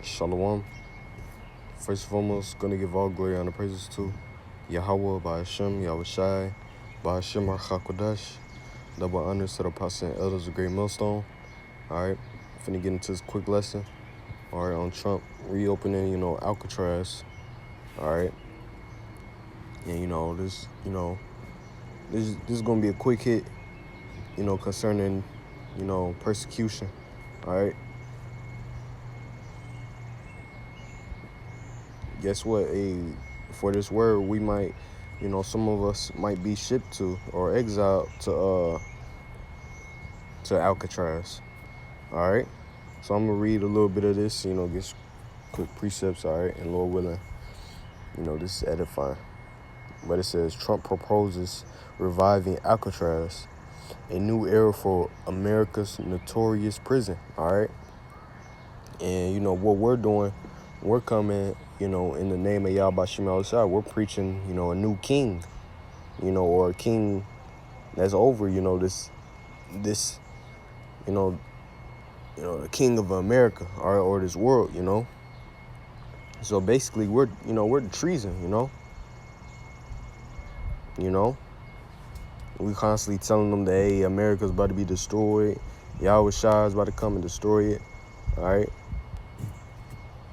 Shalom. First and foremost, gonna give all glory and praises to Yahweh, by Hashem, Yahushai, by Hashem, Hakwadash. Double honors to the apostles and elders of Great Millstone. Alright, finna get into this quick lesson. Alright, on Trump reopening, Alcatraz. Alright. And this is gonna be a quick hit, concerning, persecution. Alright. Guess what? For this word, we might, some of us might be shipped to or exiled to Alcatraz. All right. So I'm gonna read a little bit of this, get quick precepts. All right, and Lord willing, this is edifying. But it says Trump proposes reviving Alcatraz, a new era for America's notorious prison. All right. And what we're doing, we're coming, in the name of Yahweh Shem Shah, we're preaching, a new king, or a king that's over, the king of America or this world, So basically, we're the treason, We constantly telling them that, hey, America's about to be destroyed. Yahweh Shah is about to come and destroy it. All right.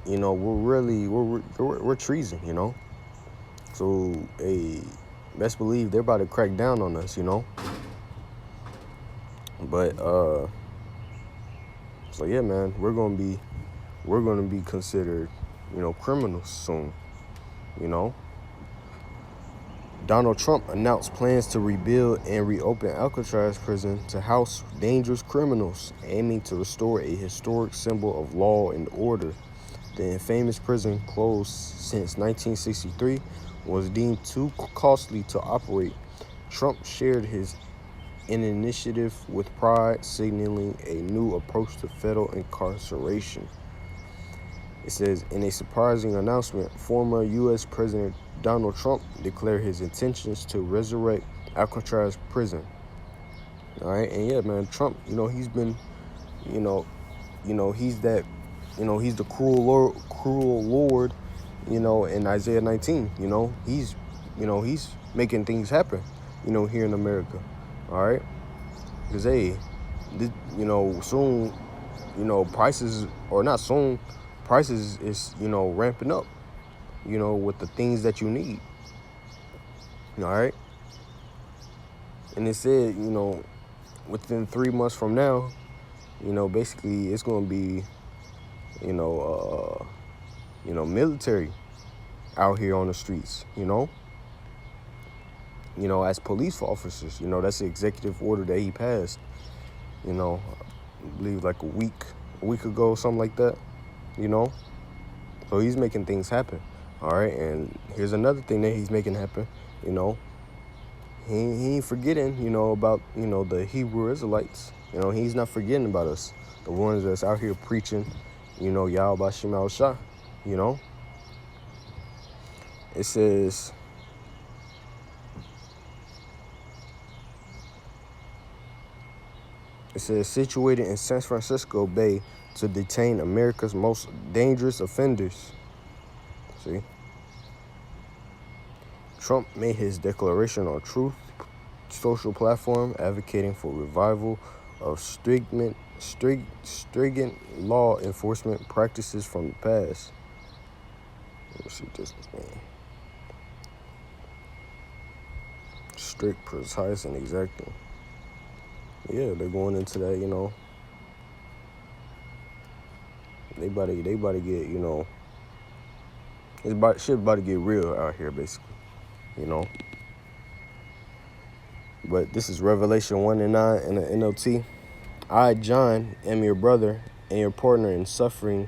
We're treason, So, best believe they're about to crack down on us, But so yeah, man, we're gonna be considered, criminals soon, Donald Trump announced plans to rebuild and reopen Alcatraz prison to house dangerous criminals, aiming to restore a historic symbol of law and order. The infamous prison, closed since 1963, was deemed too costly to operate. Trump shared his initiative with pride, signaling a new approach to federal incarceration. It says, in a surprising announcement, former U.S. President Donald Trump declared his intentions to resurrect Alcatraz prison. All right, and yeah, man, Trump, he's been, he's that. He's the cruel Lord, in Isaiah 19, he's making things happen, here in America. All right. Because, hey, soon, prices, or not soon, prices is, ramping up, with the things that you need. All right. And it said, within 3 months from now, basically it's going to be, military out here on the streets, as police officers, that's the executive order that he passed, I believe like a week ago, something like that, So he's making things happen, all right? And here's another thing that he's making happen, he ain't forgetting, about, the Hebrew Israelites, he's not forgetting about us, the ones that's out here preaching, Yahweh Shem Shah, It says, situated in San Francisco Bay to detain America's most dangerous offenders. See? Trump made his declaration on Truth social platform, advocating for revival of stringent law enforcement practices from the past. Let me see what this means. Strict, precise, and exacting. Yeah, they're going into that, They about to get, shit about to get real out here, basically, But this is Revelation 1:9 in the NLT. I, John, am your brother and your partner in suffering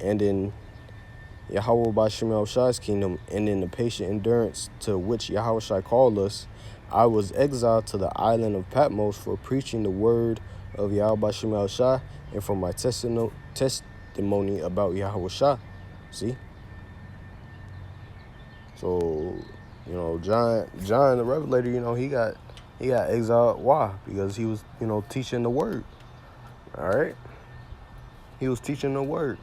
and in Yahweh B'Shem Shai's kingdom, and in the patient endurance to which Yahweh Shai called us. I was exiled to the island of Patmos for preaching the word of Yahweh B'Shem Shai and for my testimony about Yahweh Shai. See? So, John the Revelator, he got exiled. Why? Because he was, teaching the word. All right? He was teaching the word.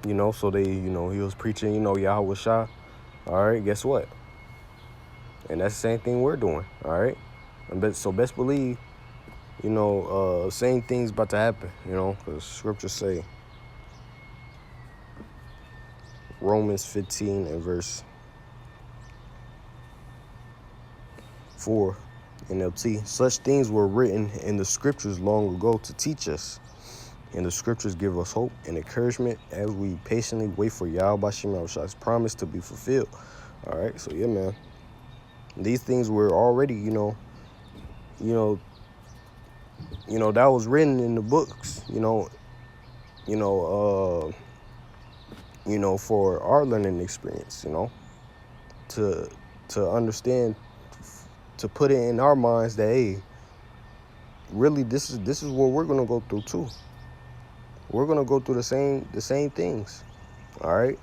So he was preaching, Yahweh Shah. All right, guess what? And that's the same thing we're doing. All right. So best believe, same thing's about to happen, because scriptures say, Romans 15 and verse 4 NLT. Such things were written in the scriptures long ago to teach us. And the scriptures give us hope and encouragement as we patiently wait for Yahweh Shah's promise to be fulfilled. All right, so yeah, man. These things were already, that was written in the books, for our learning experience, to understand, to put it in our minds that, hey, really this is what we're gonna go through too. We're gonna go through the same things. All right.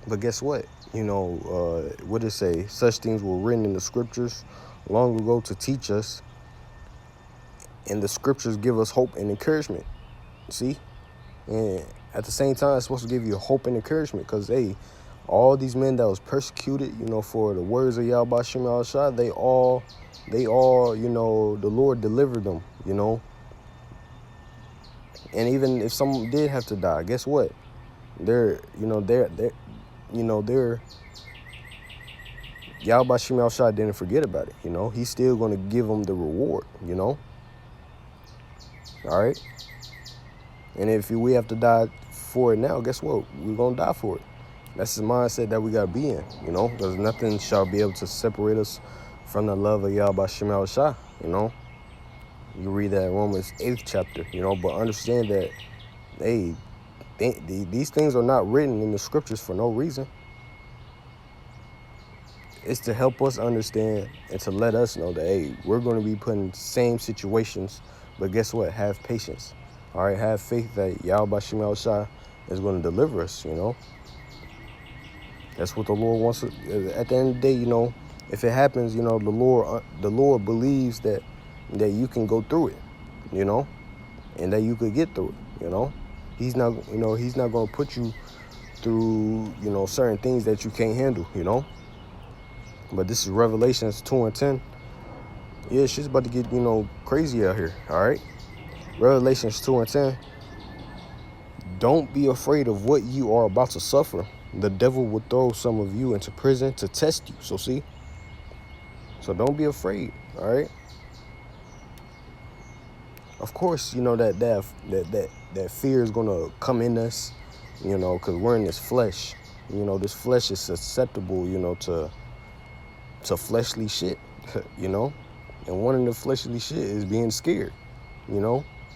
But guess what? What did it say? Such things were written in the scriptures long ago to teach us. And the scriptures give us hope and encouragement. See? And at the same time, it's supposed to give you hope and encouragement. Because, hey, all these men that was persecuted, for the words of Yahweh Shem Al Shah, they all, the Lord delivered them, And even if someone did have to die, guess what? They're Yahweh Shem Al Shah didn't forget about it, He's still going to give them the reward, All right? And if we have to die for it now, guess what? We're going to die for it. That's the mindset that we got to be in, Because nothing shall be able to separate us from the love of Yahweh Shem Al Shah, You read that in Romans 8th chapter, But understand that, hey, these things are not written in the scriptures for no reason. It's to help us understand and to let us know that, hey, we're going to be put in the same situations, but guess what? Have patience. All right, have faith that Yahweh Shem Al Shah is going to deliver us, That's what the Lord wants. At the end of the day, if it happens, the Lord believes that you can go through it, and that you could get through it, He's not going to put you through, certain things that you can't handle, But this is Revelations 2 and 10. Yeah, shit's about to get, crazy out here, all right? Revelations 2 and 10. Don't be afraid of what you are about to suffer. The devil will throw some of you into prison to test you. So see? So don't be afraid, all right? Of course, that fear is going to come in us, because we're in this flesh. This flesh is susceptible, to fleshly shit, And one of the fleshly shit is being scared,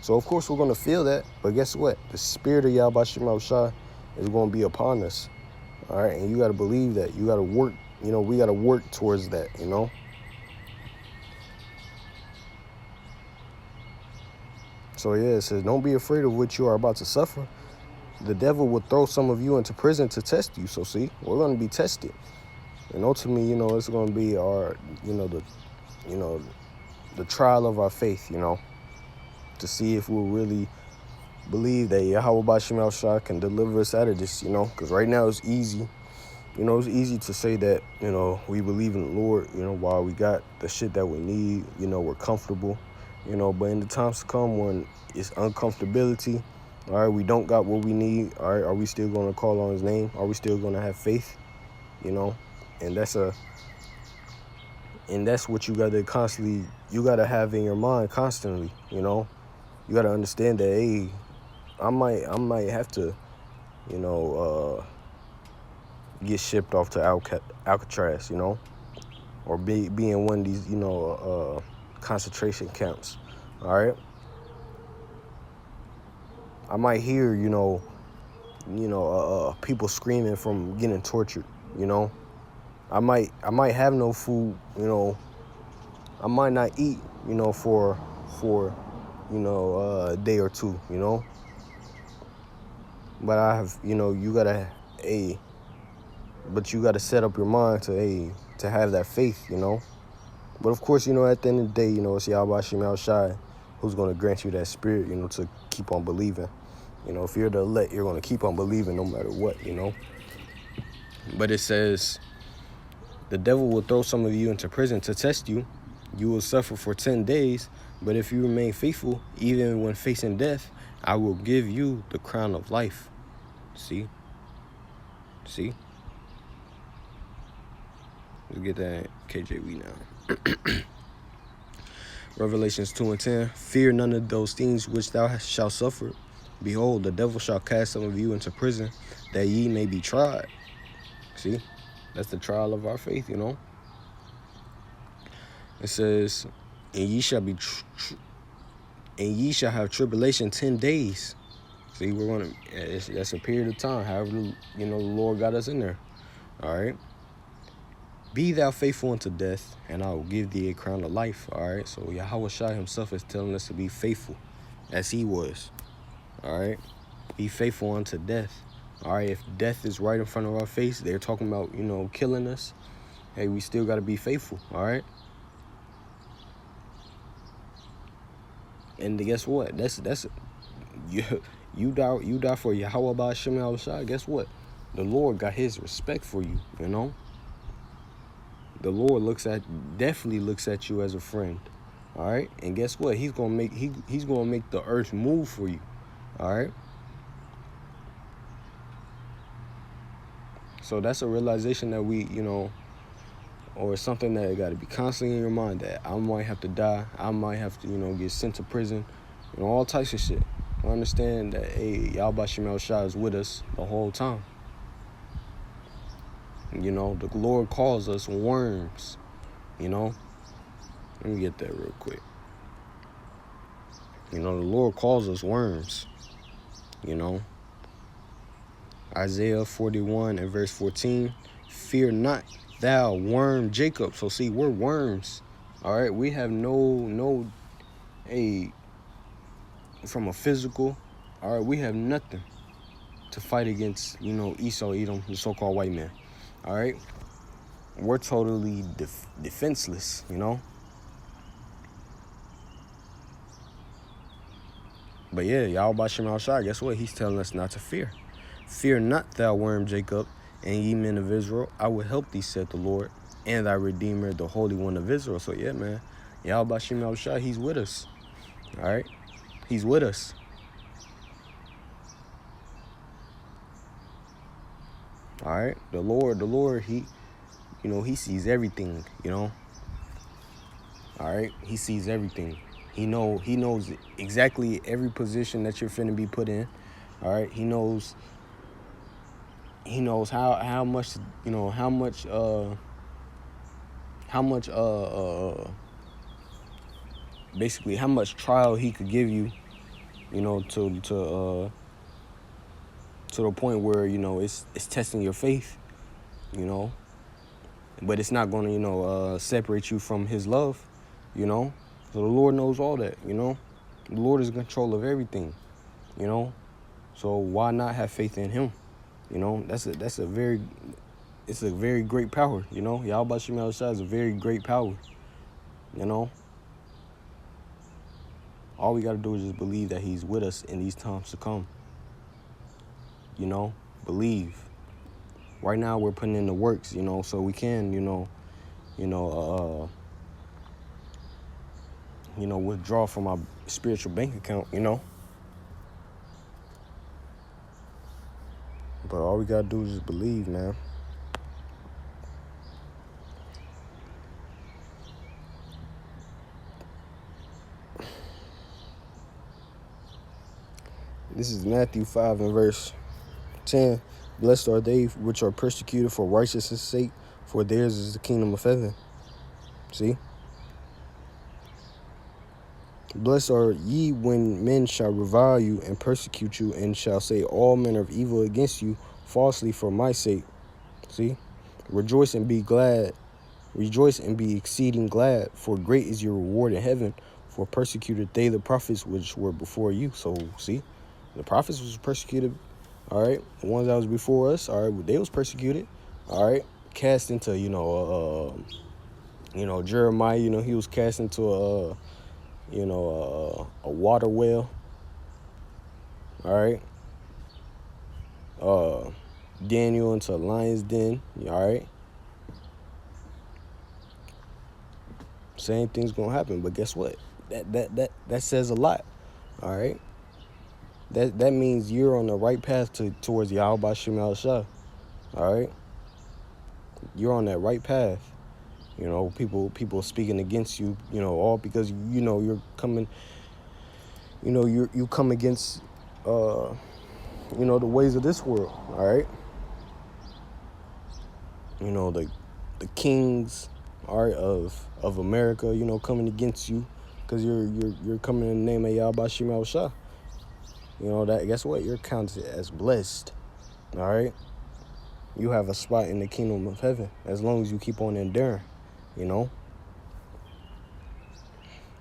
So, of course, we're going to feel that. But guess what? The spirit of Yahweh Shem Al Shah is going to be upon us. All right? And you got to believe that. You got to work. We got to work towards that, So, yeah, it says, don't be afraid of what you are about to suffer. The devil will throw some of you into prison to test you. So, see, we're going to be tested. And ultimately, it's going to be our, the trial of our faith, to see if we'll really believe that Yahweh Shem Al Shah can deliver us out of this, because right now it's easy. It's easy to say that, we believe in the Lord, while we got the shit that we need, we're comfortable, but in the times to come when it's uncomfortability, all right, we don't got what we need, all right, are we still going to call on his name? Are we still going to have faith? And that's what you got to have in your mind constantly, You got to understand that, hey, I might have to, get shipped off to Alcatraz, or be in one of these, concentration camps, all right? I might hear, people screaming from getting tortured, I might have no food, I might not eat, for a day or two, But I have, you gotta, but you gotta set up your mind to have that faith, But of course, at the end of the day, it's Yahweh Shem Al Shai who's gonna grant you that spirit, to keep on believing. You know, if you're the elect, you're going to keep on believing no matter what, you know. But it says, the devil will throw some of you into prison to test you. You will suffer for 10 days, but if you remain faithful, even when facing death, I will give you the crown of life. See? See? Let's get that KJV now. Revelations 2:10. Fear none of those things which thou shalt suffer. Behold, the devil shall cast some of you into prison, that ye may be tried. See? That's the trial of our faith, you know. It says, and ye shall be and ye shall have tribulation 10 days. See, that's a period of time. However, you know, the Lord got us in there. All right. Be thou faithful unto death, and I will give thee a crown of life. All right. So Yahweh Shai himself is telling us to be faithful as he was. All right. Be faithful unto death. All right. If death is right in front of our face, they're talking about, you know, killing us. Hey, we still got to be faithful. All right. And guess what? You die for Yahweh Ba'Shem Yahushua. Guess what? The Lord got his respect for you, you know? The Lord definitely looks at you as a friend. All right? And guess what? He's gonna make the earth move for you. All right? So that's a realization that we, you know, or something that got to be constantly in your mind, that I might have to die. I might have to, you know, get sent to prison. You know, all types of shit. I understand that, hey, Yahweh Shemel Shah is with us the whole time. You know, the Lord calls us worms. You know, let me get that real quick. You know, the Lord calls us worms. You know, Isaiah 41 and verse 14, fear not, thou worm Jacob. So see, we're worms. All right, we have no from a physical, all right, we have nothing to fight against, you know, Esau, Edom, the so-called white man. All right, we're totally defenseless, you know. But yeah, Yahweh Shemel Shai, guess what? He's telling us not to fear. Fear not, thou worm Jacob, and ye men of Israel, I will help thee, said the Lord, and thy Redeemer, the Holy One of Israel. So yeah, man, Yahweh Shemel Shai, he's with us. All right, he's with us. All right, the Lord, he, you know, he sees everything, you know. All right, he sees everything. He knows exactly every position that you're finna be put in. All right, he knows how much, you know, how much basically how much trial he could give you, you know, to the point where, you know, it's testing your faith, you know, but it's not going to, you know, separate you from his love, you know. So the Lord knows all that, you know. The Lord is in control of everything, you know. So why not have faith in him? You know, it's a very great power, you know. Yahweh Shemel Shai is a very great power, you know. All we got to do is just believe that he's with us in these times to come. You know, believe. Right now we're putting in the works, you know, so we can, withdraw from our spiritual bank account, you know. But all we got to do is just believe, man. This is Matthew 5 and verse 10. Blessed are they which are persecuted for righteousness' sake, for theirs is the kingdom of heaven. See? Blessed are ye when men shall revile you and persecute you, and shall say all manner of evil against you falsely for my sake. See? Rejoice and be glad. Rejoice and be exceeding glad, for great is your reward in heaven, for persecuted they the prophets which were before you. So, see? The prophets was persecuted, all right? The ones that was before us, all right, they was persecuted, all right? Cast into, Jeremiah, you know, he was cast into a water well. All right. Daniel into a lion's den. All right. Same thing's gonna happen, but guess what? That says a lot. All right. That means you're on the right path towards Yahweh Shem Shah. All right. You're on that right path. You know, people speaking against you. You know, all because you're coming. You know, you come against. The ways of this world. All right. You know, the kings, all right, of America. You know, coming against you because you're coming in the name of Yahweh Shem Shah. You know that. Guess what? You're counted as blessed. All right. You have a spot in the kingdom of heaven as long as you keep on enduring. You know.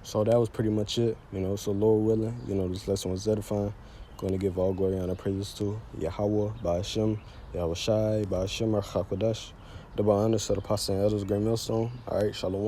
So that was pretty much it. You know. So Lord willing, this lesson was edifying. Going to give all glory and praises to Yahweh, Ba'ashem, Yahweh Shai, Ba'ashem, Archakodesh. The Ba'anis of the Apostle and Elders, Great Millstone. All right. Shalom.